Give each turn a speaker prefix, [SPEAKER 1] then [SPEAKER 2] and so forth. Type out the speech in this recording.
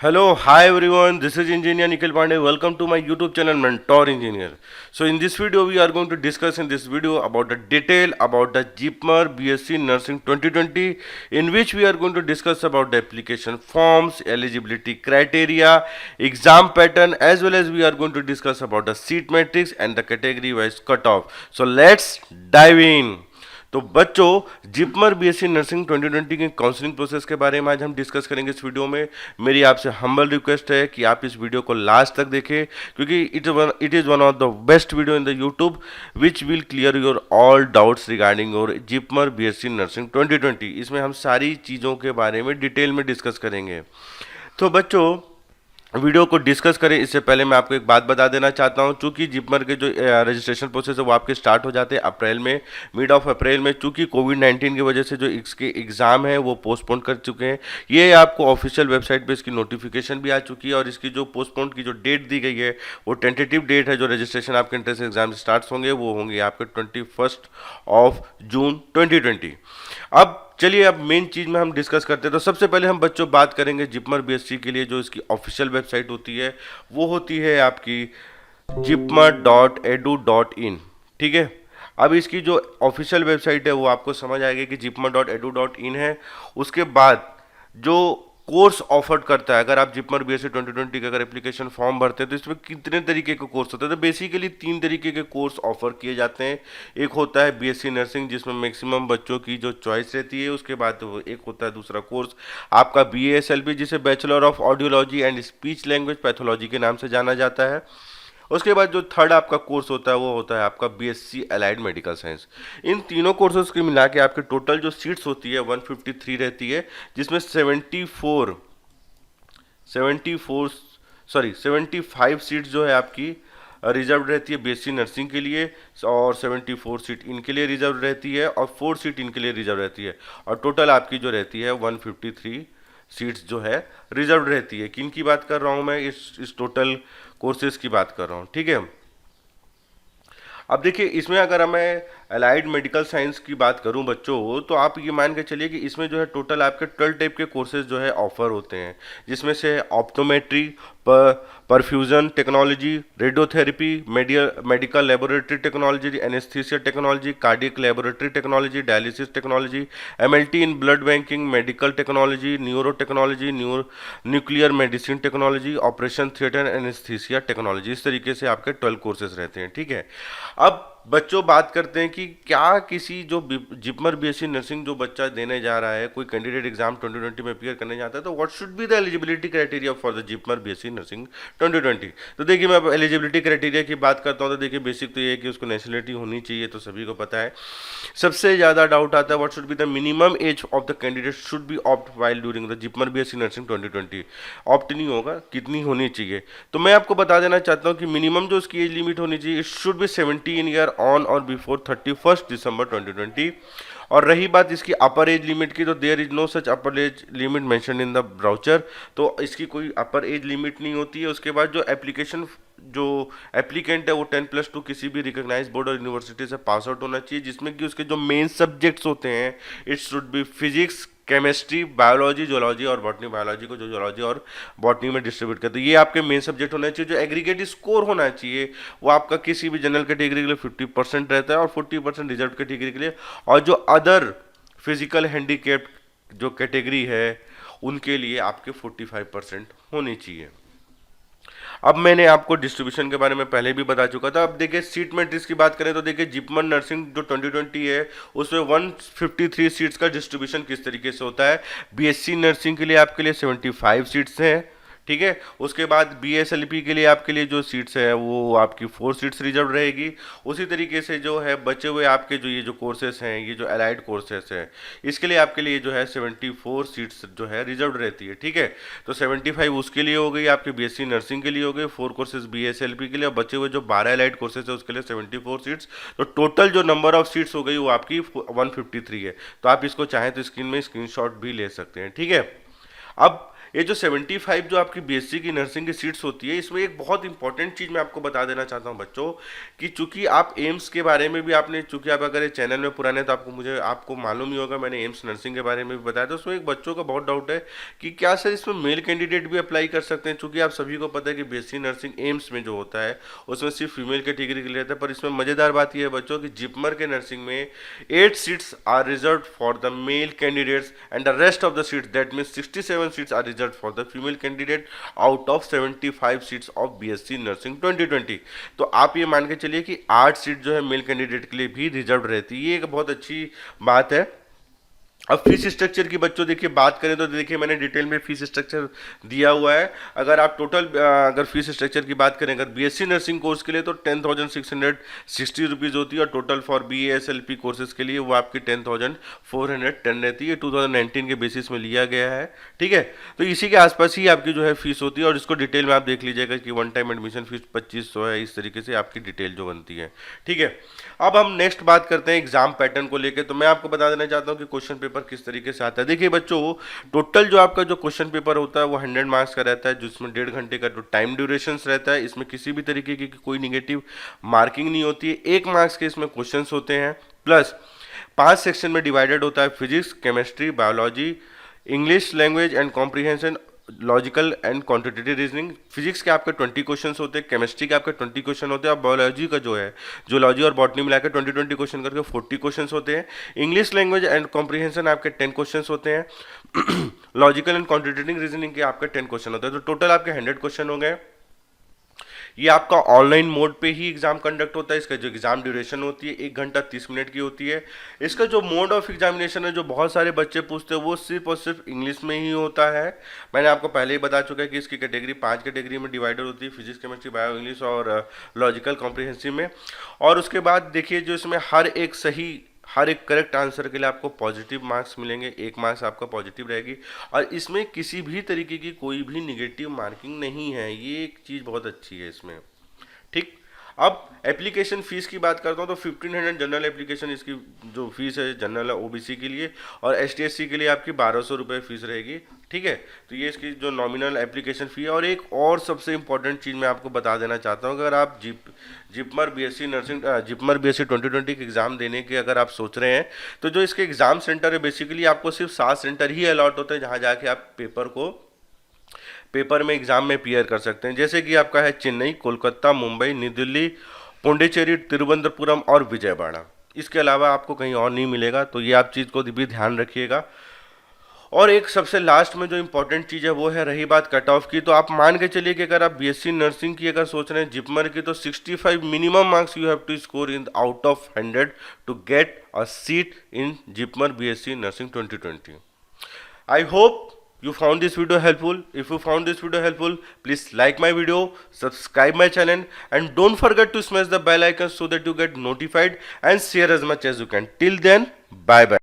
[SPEAKER 1] Hello, hi everyone. This is Engineer Nikhil Pandey. Welcome to my YouTube channel Mentor Engineer. So in this video, we are going to discuss in this video about the detail about the JIPMER BSc Nursing 2020, in which we are going to discuss about the application forms, eligibility criteria, exam pattern, as well as we are going to discuss about the seat matrix and the category wise cutoff. So let's dive in. तो बच्चों JIPMER BSc nursing 2020 की counselling process के बारे में आज हम discuss करेंगे इस वीडियो में। मेरी आपसे हम्बल रिक्वेस्ट है कि आप इस वीडियो को लास्ट तक देखें, क्योंकि it is one of the best video in the YouTube which will clear your all doubts regarding your JIPMER BSc nursing 2020। इसमें हम सारी चीज़ों के बारे में डिटेल में डिस्कस करेंगे। तो बच्चों वीडियो को डिस्कस करें इससे पहले मैं आपको एक बात बता देना चाहता हूं, चूंकि जिपमर के जो रजिस्ट्रेशन प्रोसेस है वो आपके स्टार्ट हो जाते हैं अप्रैल में, मिड ऑफ अप्रैल में। चूंकि कोविड-19 की वजह से जो इसके एग्ज़ाम है वो पोस्टपोन कर चुके हैं। ये आपको ऑफिशियल वेबसाइट पे इसकी नोटिफिकेशन भी आ चुकी है, और इसकी जो पोस्टपोन की जो डेट दी गई है वो टेंटेटिव डेट है। जो रजिस्ट्रेशन आपके एंट्रेंस एग्जाम स्टार्ट होंगे वो होंगे आपके 21 जून 2020। अब चलिए अब मेन चीज़ में हम डिस्कस करते हैं। तो सबसे पहले हम बच्चों बात करेंगे जिपमर बीएससी के लिए जो इसकी ऑफिशियल वेबसाइट होती है वो होती है आपकी jipmer.edu.in। ठीक है, अब इसकी जो ऑफिशियल वेबसाइट है वो आपको समझ आएगी कि jipmer.edu.in है। उसके बाद जो कोर्स ऑफर्ड करता है, अगर आप जिपमर बीएससी 2020 का अगर एप्लीकेशन फॉर्म भरते हैं तो इसमें कितने तरीके के कोर्स होते हैं, तो बेसिकली 3 तरीके के कोर्स ऑफर किए जाते हैं। एक होता है बीएससी नर्सिंग जिसमें मैक्सिमम बच्चों की जो चॉइस रहती है। उसके बाद एक होता है दूसरा कोर्स आपका बीएएसएलपी, जिसे bachelor of audiology and speech language pathology के नाम से जाना जाता है। उसके बाद जो थर्ड आपका कोर्स होता है वो होता है आपका बीएससी अलाइड मेडिकल साइंस। इन तीनों कोर्सेज के मिला के आपके टोटल जो सीट्स होती है 153 रहती है, जिसमें 75 सीट्स जो है आपकी रिजर्व रहती है बीएससी नर्सिंग के लिए, और 74 सीट इनके लिए रिजर्व रहती है, और 4 सीट इनके लिए रिजर्व रहती है, और टोटल आपकी जो रहती है 153 सीट्स जो है रिजर्व रहती है। किन की बात कर रहा हूँ मैं, इस टोटल कोर्सेज की बात कर रहा हूँ। ठीक है, अब देखिए इसमें अगर मैं अलाइड मेडिकल साइंस की बात करूं बच्चों, तो आप ये मान के चलिए कि इसमें जो है टोटल आपके 12 टाइप के कोर्सेज जो है ऑफर होते हैं, जिसमें से optometry, perfusion technology, radiotherapy, medical laboratory technology, anaesthesia technology, cardiac laboratory technology, dialysis technology, MLT in blood banking, medical technology, neuro technology, nuclear medicine technology, operation theatre anaesthesia technology. इस तरीके से आपके 12 कोर्सेज रहते हैं। ठीक है, अब बच्चों बात करते हैं कि क्या किसी जो जिपमर बीएससी नर्सिंग जो बच्चा देने जा रहा है, कोई कैंडिडेट एग्जाम 2020 में अपियर करने जाता है, तो what should be the eligibility criteria for the JIPMER BSc nursing 2020। तो देखिए मैं अब एलिजिबिलिटी क्राइटेरिया की बात करता हूँ, तो देखिए बेसिक तो ये है कि उसको नेशनलिटी होनी चाहिए, तो सभी को पता है। सबसे ज़्यादा डाउट आता है what should be the minimum age of the candidate should be opt while during the JIPMER BSc nursing 2020। Opt नहीं होगा, कितनी होनी चाहिए, तो मैं आपको बता देना चाहता हूँ कि मिनिमम जो उसकी एज लिमिट होनी चाहिए it should be 17 year on और बिफोर 31 दिसंबर 2020। और रही बात इसकी अपर एज लिमिट की, तो there is no such upper age limit mention in the brochure, तो इसकी कोई अपर एज लिमिट नहीं होती है। उसके बाद जो एप्लीकेंट है वो 10+2 किसी भी रिकॉग्नाइज बोर्ड और यूनिवर्सिटी से पास आउट होना चाहिए, जिसमें कि उसके जो मेन सब्जेक्ट्स होते हैं it should be physics, chemistry, biology, zoology और बॉटनी। बायोलॉजी को जो जोलॉजी और बॉटनी में डिस्ट्रीब्यूट करते हैं, ये आपके मेन सब्जेक्ट होना चाहिए। जो एग्रीगेट स्कोर होना चाहिए वो आपका किसी भी जनरल कैटेगरी के लिए 50% रहता है, और 40% रिजर्व कैटेगरी के लिए, और जो अदर फिजिकल हैंडीकेप जो कैटेगरी है उनके लिए आपके 45% होनी चाहिए। अब मैंने आपको डिस्ट्रीब्यूशन के बारे में पहले भी बता चुका था। अब देखिए सीट मैट्रिक्स की बात करें तो देखिए जिपमर नर्सिंग जो 2020 है उसमें 153 सीट्स का डिस्ट्रीब्यूशन किस तरीके से होता है। बीएससी नर्सिंग के लिए आपके लिए 75 सीट्स हैं। ठीक है, उसके बाद बीएसएलपी के लिए आपके लिए जो सीट्स है वो आपकी 4 सीट्स रिजर्व रहेगी। उसी तरीके से जो है बचे हुए आपके जो ये जो कोर्सेस हैं, ये जो अलाइड कोर्सेस हैं, इसके लिए आपके लिए जो है 74 सीट्स जो है रिजर्व रहती है। ठीक है, तो 75 उसके लिए हो गई, आपके बीएससी नर्सिंग के लिए हो गई, 4 कोर्सेज बीएसएलपी के लिए, और बचे हुए जो 12 अलाइड कोर्सेज है उसके लिए 74 सीट्स। तो टोटल जो नंबर ऑफ सीट्स हो गई वो आपकी 153 है। तो आप इसको चाहें तो स्क्रीन में स्क्रीनशॉट भी ले सकते हैं। ठीक है, अब ये जो 75 जो आपकी बीएससी की नर्सिंग की सीट्स होती है, इसमें एक बहुत इंपॉर्टेंट चीज़ मैं आपको बता देना चाहता हूँ बच्चों, कि चूंकि आप एम्स के बारे में भी आपने, चूंकि आप अगर ये चैनल में पुराने तो आपको मालूम ही होगा, मैंने एम्स नर्सिंग के बारे में भी बताया था। उसमें एक बच्चों का बहुत डाउट है कि क्या सर इसमें मेल कैंडिडेट भी अप्लाई कर सकते हैं, चूंकि आप सभी को पता है कि बीएससी नर्सिंग एम्स में जो होता है उसमें सिर्फ फीमेल कैटेगरी के लिए रहता है। पर इसमें मज़ेदार बात यह है बच्चों कि जिपमर के नर्सिंग में 8 seats are reserve for the male candidates and the rest of the seats, that means 67 seats are reserve for the female candidate out of 75 seats of BSc nursing 2020। तो आप ये मान के चलिए कि 8 सीट जो है मेल कैंडिडेट के लिए भी रिजर्व रहती है। ये एक बहुत अच्छी बात है। अब फीस स्ट्रक्चर की बच्चों देखिए बात करें तो देखिए मैंने डिटेल में फीस स्ट्रक्चर दिया हुआ है। अगर आप टोटल अगर फीस स्ट्रक्चर की बात करें अगर बीएससी नर्सिंग कोर्स के लिए तो 10,660 रुपीज़ होती है, और टोटल फॉर BASLP कोर्सेज के लिए वो आपकी 10,410 रहती है। 2019 के बेसिस में लिया गया है, ठीक है। तो इसी के आसपास ही आपकी जो है फीस होती है, और इसको डिटेल में आप देख लीजिएगा कि वन टाइम एडमिशन फीस 2500 है। इस तरीके से आपकी डिटेल जो बनती है, ठीक है। अब हम नेक्स्ट बात करते हैं एग्जाम पैटर्न को लेकर। तो मैं आपको बता देना चाहता हूँ कि क्वेश्चन पेपर किस तरीके से आता है। देखिए बच्चों, टोटल जो आपका जो क्वेश्चन पेपर होता है वो 100 मार्क्स का रहता है, जिसमें 1.5 घंटे का जो टाइम ड्यूरेशन रहता है। इसमें किसी भी तरीके की कोई निगेटिव मार्किंग नहीं होती है। 1 मार्क्स के इसमें क्वेश्चंस होते हैं, प्लस 5 सेक्शन में डिवाइडेड होता है। Physics, chemistry, biology, English language and comprehension, logical and quantitative reasoning. Physics के आपके 20 क्वेश्चन होते हैं, केमिस्ट्री के आपके 20 क्वेश्चन होते हैं, और बायोलॉजी का जो है जूलॉजी और बॉटनी मिलाकर 20 क्वेश्चन करके 40 क्वेश्चन होते हैं। इंग्लिश लैंग्वेज एंड कॉम्प्रिहेंशन आपके 10 क्वेश्चन होते हैं। लॉजिकल एंड क्वांटिटेटिव रीजनिंग के आपके 10 क्वेश्चन होते हैं। तो टोटल आपके 100 क्वेश्चन हो गए। ये आपका ऑनलाइन मोड पे ही एग्जाम कंडक्ट होता है। इसका जो एग्जाम ड्यूरेशन होती है 1 घंटा 30 मिनट की होती है। इसका जो मोड ऑफ एग्जामिनेशन है, जो बहुत सारे बच्चे पूछते हैं, वो सिर्फ और सिर्फ इंग्लिश में ही होता है। मैंने आपको पहले ही बता चुका है कि इसकी कैटेगरी 5 कैटेगरी में डिवाइडेड होती है, फिजिक्स, केमिस्ट्री, बायो, इंग्लिश और लॉजिकल कॉम्प्रिहेंसिव में। और उसके बाद देखिए जो इसमें हर एक करेक्ट आंसर के लिए आपको पॉजिटिव मार्क्स मिलेंगे। 1 मार्क्स आपका पॉजिटिव रहेगी, और इसमें किसी भी तरीके की कोई भी निगेटिव मार्किंग नहीं है। ये एक चीज़ बहुत अच्छी है इसमें, ठीक। अब एप्लीकेशन फ़ीस की बात करता हूँ तो 1500 जनरल एप्लीकेशन इसकी जो फीस है जनरल ओबीसी के लिए, और ST/SC के लिए आपकी 1200 रुपये फीस रहेगी, ठीक है। तो ये इसकी जो नॉमिनल एप्लीकेशन फ़ी है। और एक और सबसे इंपॉर्टेंट चीज़ मैं आपको बता देना चाहता हूँ, अगर आप JIPMER BSc nursing JIPMER BSc 2020 के एग्ज़ाम देने के अगर आप सोच रहे हैं, तो जो इसके एग्ज़ाम सेंटर है बेसिकली आपको सिर्फ 7 सेंटर ही अलॉट होते हैं, जहाँ जाके आप पेपर में एग्जाम में अपीयर कर सकते हैं। जैसे कि आपका है चेन्नई, कोलकाता, मुंबई, न्यू दिल्ली, पौंडीचेरी, तिरुवनंतपुरम और विजयवाड़ा। इसके अलावा आपको कहीं और नहीं मिलेगा। तो ये आप चीज़ को भी ध्यान रखिएगा। और एक सबसे लास्ट में जो इंपॉर्टेंट चीज़ है वो है रही बात कट ऑफ की। तो आप मान के चलिए कि अगर आप BSc नर्सिंग की अगर सोच रहे हैं जिपमर की, तो 65 minimum marks you have to score in out of 100 to get a seat in JIPMER BSc nursing 2020। I hope you found this video helpful. If you found this video helpful, please like my video, subscribe my channel, and don't forget to smash the bell icon so that you get notified, and share as much as you can. Till then, bye bye.